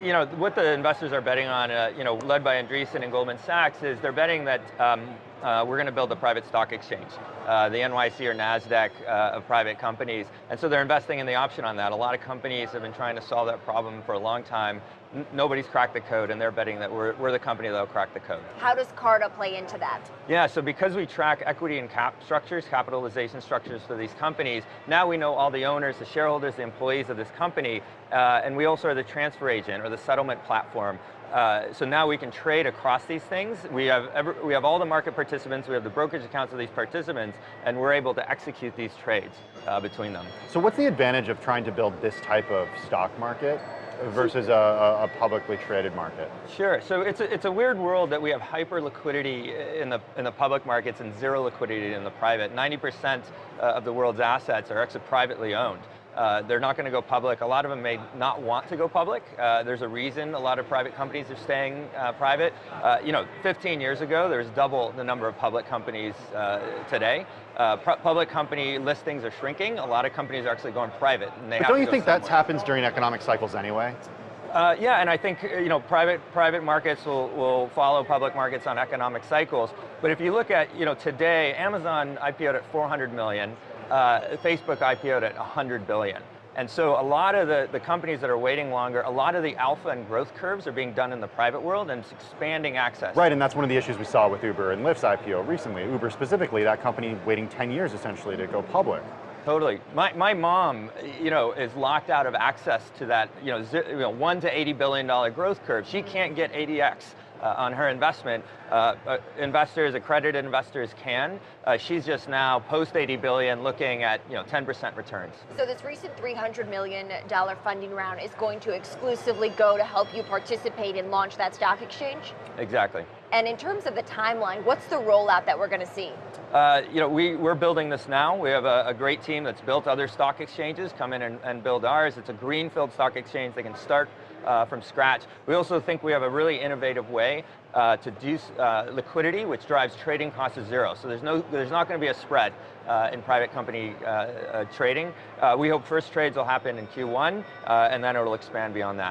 What the investors are betting on, led by Andreessen and Goldman Sachs, is they're betting that we're going to build a private stock exchange, the NYC or NASDAQ of private companies. And so they're investing in the option on that. A lot of companies have been trying to solve that problem for a long time. Nobody's cracked the code, and they're betting that we're the company that'll crack the code. How does Carta play into that? Yeah, so because we track equity and capitalization structures for these companies, now we know all the owners, the shareholders, the employees of this company, and we also are the transfer agent or the settlement platform. So now we can trade across these things. We have all the market participants, we have the brokerage accounts of these participants, and we're able to execute these trades between them. So what's the advantage of trying to build this type of stock market versus a publicly traded market? Sure, so it's a weird world that we have hyper liquidity in the public markets and zero liquidity in the private. 90% of the world's assets are actually privately owned. They're not going to go public. A lot of them may not want to go public. There's a reason a lot of private companies are staying private. 15 years ago, there's double the number of public companies today. Public company listings are shrinking. A lot of companies are actually going private. And but don't you think that happens during economic cycles anyway? Yeah, and I think private markets will follow public markets on economic cycles. But if you look at today, Amazon IPO'd at 400 million. Facebook IPO'd at 100 billion. And so a lot of the companies that are waiting longer, a lot of the alpha and growth curves are being done in the private world, and it's expanding access. Right, and that's one of the issues we saw with Uber and Lyft's IPO recently. Uber specifically, that company waiting 10 years essentially to go public. Totally. My mom, is locked out of access to that, 1 to $80 billion growth curve. She can't get ADX on her investment. Accredited investors can. She's just now post 80 billion looking at 10% returns. So this recent $300 million funding round is going to exclusively go to help you participate and launch that stock exchange? Exactly. And in terms of the timeline, what's the rollout that we're going to see? We're building this now. We have a great team that's built other stock exchanges, come in and build ours. It's a greenfield stock exchange. They can start from scratch. We also think we have a really innovative way to do liquidity, which drives trading costs to zero. So there's not going to be a spread in private company trading. We hope first trades will happen in Q1, and then it'll expand beyond that.